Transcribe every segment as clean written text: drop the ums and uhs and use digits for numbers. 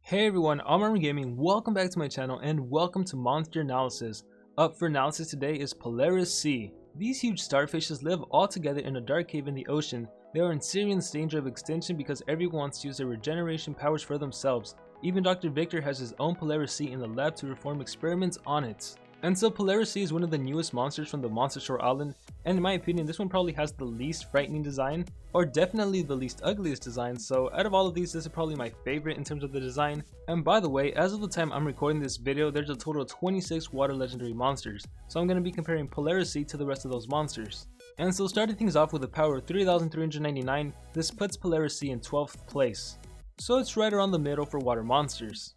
Hey everyone, I'm Ermysenigma. Welcome back to my channel and welcome to Monster Analysis. Up for analysis today is Polaris Sea. These huge starfishes live all together in a dark cave in the ocean. They are in serious danger of extinction because everyone wants to use their regeneration powers for themselves. Even Dr. Victor has his own Polaris Sea in the lab to perform experiments on it. And so Polaris Sea is one of the newest monsters from the Monstershore island, and in my opinion this one probably has the least frightening design, or definitely the least ugliest design, so out of all of these this is probably my favorite in terms of the design. And by the way, as of the time I'm recording this video, there's a total of 26 water legendary monsters, so I'm going to be comparing Polaris Sea to the rest of those monsters. And so starting things off with a power of 3,399, this puts Polaris Sea in 12th place. So it's right around the middle for water monsters.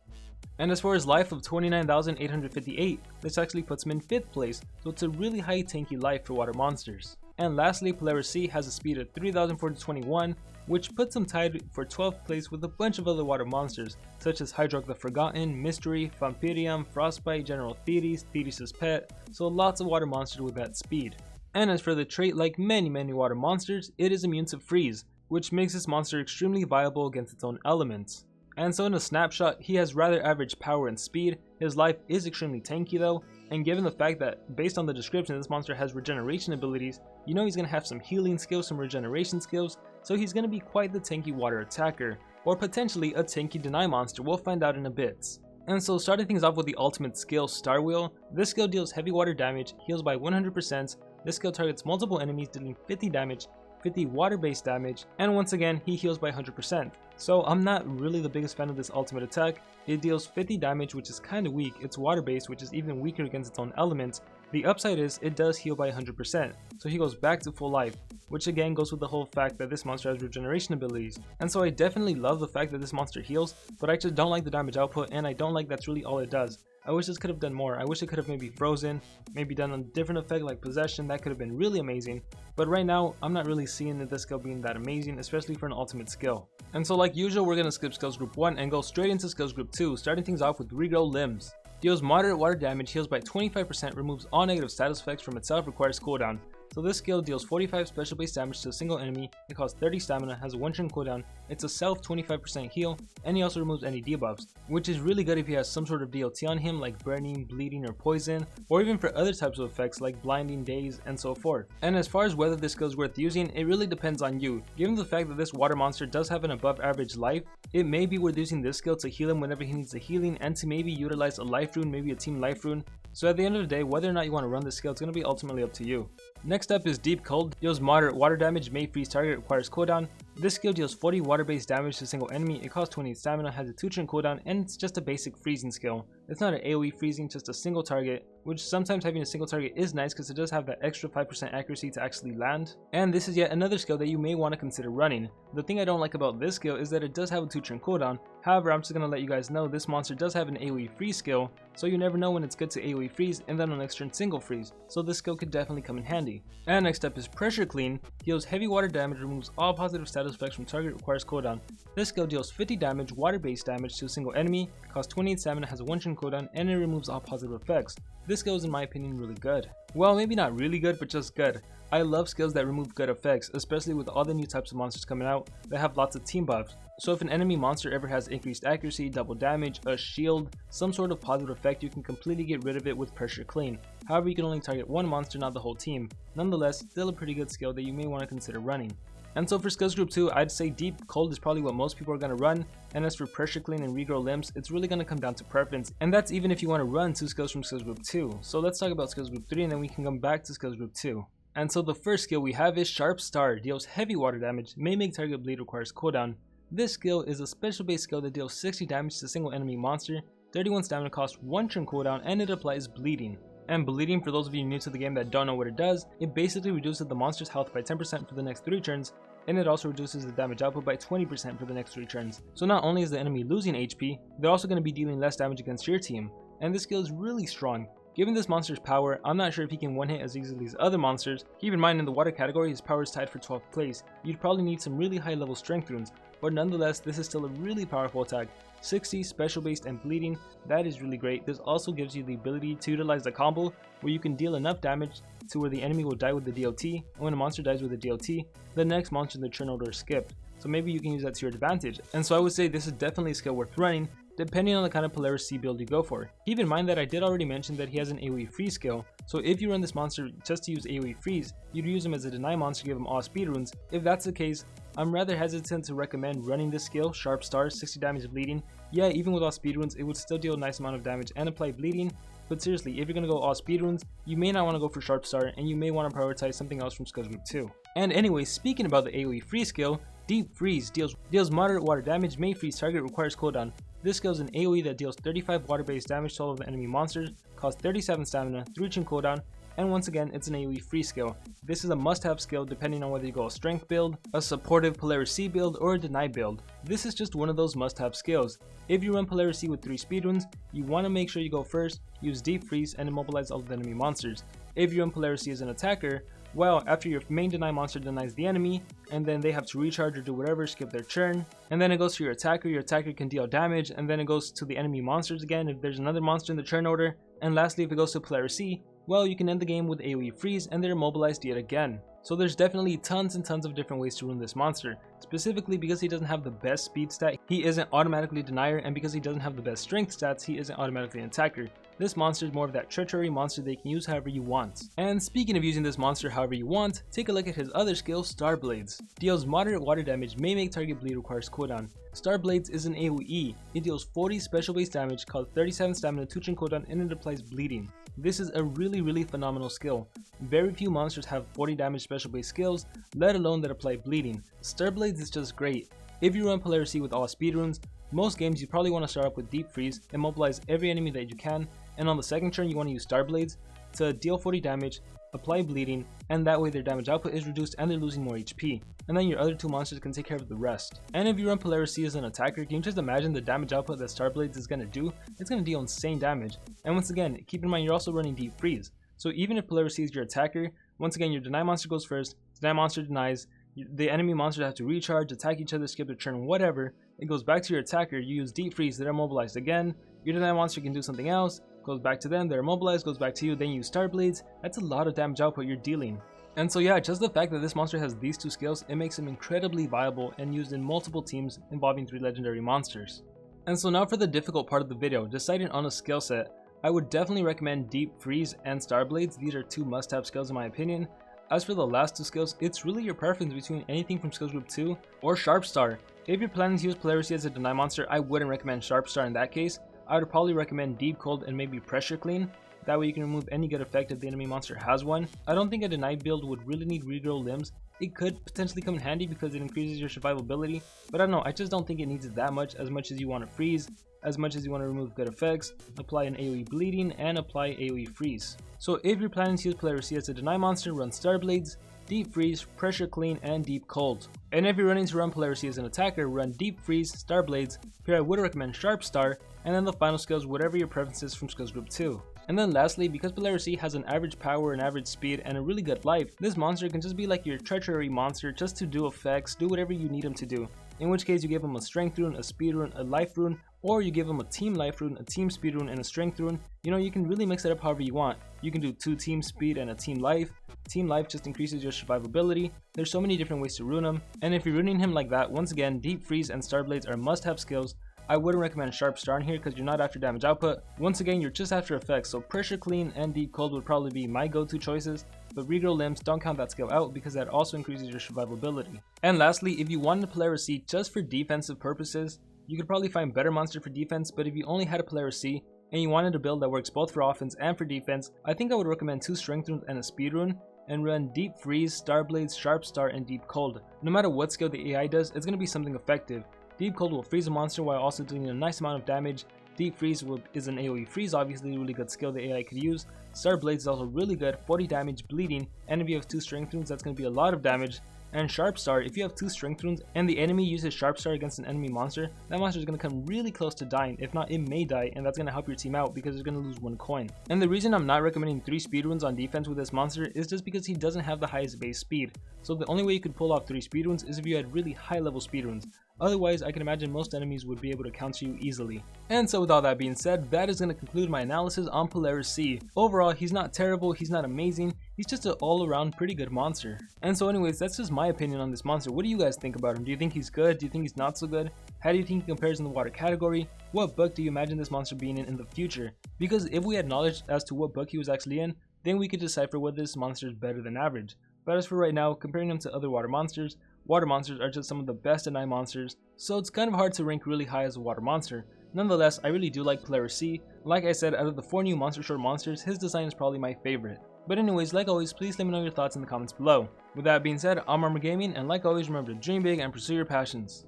And as far as life of 29,858, this actually puts him in 5th place, so it's a really high tanky life for water monsters. And lastly, Polaris Sea has a speed of 3,421, which puts him tied for 12th place with a bunch of other water monsters, such as Hydrock the Forgotten, Mystery, Vampirium, Frostbite, General Thetis, Thetis' Pet, so lots of water monsters with that speed. And as for the trait, like many water monsters, it is immune to freeze, which makes this monster extremely viable against its own elements. And so in a snapshot, he has rather average power and speed. His life is extremely tanky though, and given the fact that based on the description this monster has regeneration abilities, you know he's going to have some healing skills, some regeneration skills, so he's going to be quite the tanky water attacker, or potentially a tanky deny monster. We'll find out in a bit. And so starting things off with the ultimate skill, Star Wheel, this skill deals heavy water damage, heals by 100%, this skill targets multiple enemies dealing 50 damage, 50 water-based damage, and once again he heals by 100%. So I'm not really the biggest fan of this ultimate attack. It deals 50 damage, which is kinda weak. It's water-based, which is even weaker against its own element. The upside is it does heal by 100%, so he goes back to full life, which again goes with the whole fact that this monster has regeneration abilities. And so I definitely love the fact that this monster heals, but I just don't like the damage output, and I don't like that's really all it does. I wish this could have done more. I wish it could have maybe frozen, maybe done a different effect like possession. That could have been really amazing, but right now I'm not really seeing this skill being that amazing, especially for an ultimate skill. And so like usual, we're gonna skip skills group 1 and go straight into skills group 2, starting things off with Regrow Limbs. Deals moderate water damage, heals by 25%, removes all negative status effects from itself, requires cooldown. So this skill deals 45 special base damage to a single enemy, it costs 30 stamina, has a 1 turn cooldown, it's a self 25% heal, and he also removes any debuffs, which is really good if he has some sort of DLT on him like burning, bleeding, or poison, or even for other types of effects like blinding, daze, and so forth. And as far as whether this skill is worth using, it really depends on you. Given the fact that this water monster does have an above average life, it may be worth using this skill to heal him whenever he needs a healing and to maybe utilize a life rune, maybe a team life rune. So at the end of the day, whether or not you want to run this skill, it's going to be ultimately up to you. Next up is Deep Cold. Deals moderate water damage, may freeze target, requires cooldown. This skill deals 40 water-based damage to a single enemy, it costs 28 stamina, has a 2 turn cooldown, and it's just a basic freezing skill. It's not an AoE freezing, just a single target, which sometimes having a single target is nice because it does have that extra 5% accuracy to actually land. And this is yet another skill that you may want to consider running. The thing I don't like about this skill is that it does have a 2 turn cooldown. However, I'm just going to let you guys know this monster does have an AoE freeze skill, so you never know when it's good to AoE freeze and then on next turn single freeze, so this skill could definitely come in handy. And next up is Pressure Clean. Deals heavy water damage, removes all positive status effects from target, requires cooldown. This skill deals 50 damage, water-based damage to a single enemy, costs 28 stamina, has a 1 turn cooldown, and it removes all positive effects. This skill is in my opinion really good. Well, maybe not really good, but just good. I love skills that remove good effects, especially with all the new types of monsters coming out that have lots of team buffs. So if an enemy monster ever has increased accuracy, double damage, a shield, some sort of positive effect, you can completely get rid of it with Pressure Clean. However, you can only target one monster, not the whole team. Nonetheless, still a pretty good skill that you may want to consider running. And so for skills group 2, I'd say Deep Cold is probably what most people are going to run, and as for Pressure Clean and Regrow Limbs, it's really going to come down to preference, and that's even if you want to run 2 skills from skills group 2. So let's talk about skills group 3 and then we can come back to skills group 2. And so the first skill we have is Sharp Star. Deals heavy water damage, may make target bleed, requires cooldown. This skill is a special base skill that deals 60 damage to a single enemy monster, 31 stamina, costs 1 turn cooldown, and it applies bleeding. And bleeding, for those of you new to the game that don't know what it does, it basically reduces the monster's health by 10% for the next 3 turns, and it also reduces the damage output by 20% for the next 3 turns. So not only is the enemy losing HP, they're also going to be dealing less damage against your team, and this skill is really strong. Given this monster's power, I'm not sure if he can one hit as easily as other monsters. Keep in mind in the water category his power is tied for 12th place. You'd probably need some really high level strength runes, but nonetheless this is still a really powerful attack. 60, special based, and bleeding, that is really great. This also gives you the ability to utilize the combo where you can deal enough damage to where the enemy will die with the DLT, and when a monster dies with the DLT, the next monster in the turn order is skipped. So maybe you can use that to your advantage. And so I would say this is definitely a skill worth running. depending on the kind of Polaris C build you go for. Keep in mind that I did already mention that he has an AoE freeze skill, so if you run this monster just to use AoE freeze, you'd use him as a deny monster to give him all speed runes. If that's the case, I'm rather hesitant to recommend running this skill, Sharp Star, 60 damage bleeding. Yeah, even with all speed runes, it would still deal a nice amount of damage and apply bleeding, but seriously, if you're going to go all speed runes, you may not want to go for Sharp Star, and you may want to prioritize something else from Skills Group 2. And anyway, speaking about the AoE freeze skill, Deep Freeze deals moderate water damage, may freeze target, requires cooldown. This skill is an AoE that deals 35 water-based damage to all of the enemy monsters, costs 37 stamina, 3 cooldown, and once again, it's an AoE free skill. This is a must-have skill depending on whether you go a strength build, a supportive Polaris C build, or a deny build. This is just one of those must-have skills. If you run Polaris C with 3 speedruns, you want to make sure you go first, use Deep Freeze, and immobilize all of the enemy monsters. If you run Polaris C as an attacker, well, after your main deny monster denies the enemy, and then they have to recharge or do whatever, skip their turn, and then it goes to your attacker can deal damage, and then it goes to the enemy monsters again if there's another monster in the turn order, and lastly if it goes to Polaris C, well, you can end the game with AoE freeze and they're immobilized yet again. So there's definitely tons and tons of different ways to run this monster. Specifically because he doesn't have the best speed stat, he isn't automatically a denier, and because he doesn't have the best strength stats, he isn't automatically an attacker. This monster is more of that treachery monster that you can use however you want. And speaking of using this monster however you want, take a look at his other skill, Star Blades. Deals moderate water damage, may make target bleed, requires cooldown. Star Blades is an AoE. It deals 40 special base damage, costs 37 stamina, 2 cooldown, and it applies bleeding. This is a really phenomenal skill. Very few monsters have 40 damage special base skills, let alone that apply bleeding. Star Blades is just great. If you run Polaris C with all speedruns, most games you probably want to start up with Deep Freeze, immobilize every enemy that you can, and on the second turn you want to use Star Blades to deal 40 damage, apply bleeding, and that way their damage output is reduced and they're losing more HP. And then your other 2 monsters can take care of the rest. And if you run Polaris C as an attacker, can you just imagine the damage output that Star Blades is going to do? It's going to deal insane damage. And once again, keep in mind you're also running Deep Freeze. So even if Polaris C is your attacker, once again your deny monster goes first, deny monster denies, the enemy monsters have to recharge, attack each other, skip their turn, whatever. It goes back to your attacker, you use Deep Freeze, they're immobilized again, your deny monster can do something else, goes back to them, they're immobilized, goes back to you, then you use Star Blades. That's a lot of damage output you're dealing. And so yeah, just the fact that this monster has these 2 skills, it makes him incredibly viable and used in multiple teams involving 3 legendary monsters. And so now for the difficult part of the video, deciding on a skill set. I would definitely recommend Deep Freeze and Star Blades. These are 2 must-have skills in my opinion. As for the last 2 skills, it's really your preference between anything from Skills Group 2 or Sharp Star. If you're planning to use Polaris C as a deny monster, I wouldn't recommend Sharp Star in that case. I would probably recommend Deep Cold and maybe Pressure Clean. That way you can remove any good effect if the enemy monster has one. I don't think a deny build would really need regrow limbs. It could potentially come in handy because it increases your survivability, but I don't know, I just don't think it needs it that much as you want to freeze, as much as you want to remove good effects, apply an AoE bleeding, and apply AoE freeze. So if you're planning to use Polaris C as a deny monster, run Star Blades, Deep Freeze, Pressure Clean, and Deep Cold. And if you're running to run Polaris C as an attacker, run Deep Freeze, Star Blades. Here I would recommend Sharp Star, and then the final skills, whatever your preference is from Skills Group 2. And then lastly, because Polaris C has an average power, an average speed, and a really good life, this monster can just be like your treachery monster just to do effects, do whatever you need him to do. In which case you give him a strength rune, a speed rune, a life rune, or you give him a team life rune, a team speed rune, and a strength rune. You know, you can really mix it up however you want. You can do 2 team speed and a team life. Team life just increases your survivability. There's so many different ways to rune him. And if you're runing him like that, once again, Deep Freeze and Star Blades are must-have skills. I wouldn't recommend Sharp Star in here because you're not after damage output. Once again, you're just after effects, so Pressure Clean and Deep Cold would probably be my go-to choices. But regrow limbs, don't count that skill out because that also increases your survivability. And lastly, if you wanted a Polaris C just for defensive purposes, you could probably find better monster for defense, but if you only had a Polaris C and you wanted a build that works both for offense and for defense, I think I would recommend 2 strength runes and a speed rune, and run Deep Freeze, Star Blades, Sharp Star, and Deep Cold. No matter what skill the AI does, it's going to be something effective. Deep Cold will freeze a monster while also doing a nice amount of damage. Deep Freeze is an AoE freeze, obviously a really good skill the AI could use. Star Blades is also really good, 40 damage, bleeding, and if you have 2 strength runes, that's going to be a lot of damage. And Sharp Star, if you have 2 strength runes and the enemy uses Sharp Star against an enemy monster, that monster is going to come really close to dying. If not, it may die, and that's going to help your team out because it's going to lose 1 coin. And the reason I'm not recommending 3 speed runes on defense with this monster is just because he doesn't have the highest base speed. So the only way you could pull off 3 speed runes is if you had really high level speed runes. Otherwise, I can imagine most enemies would be able to counter you easily. And so with all that being said, that is going to conclude my analysis on Polaris C. Overall, he's not terrible, he's not amazing, he's just an all-around pretty good monster. And so anyways, that's just my opinion on this monster. What do you guys think about him? Do you think he's good? Do you think he's not so good? How do you think he compares in the water category? What book do you imagine this monster being in the future? Because if we had knowledge as to what book he was actually in, then we could decipher whether this monster is better than average. But as for right now, comparing him to other water monsters are just some of the best at night monsters, so it's kind of hard to rank really high as a water monster. Nonetheless, I really do like Polaris C. Like I said, out of the 4 new Monstershore monsters, his design is probably my favorite. But anyways, like always, please let me know your thoughts in the comments below. With that being said, I'm RRabbits, and like always, remember to dream big and pursue your passions.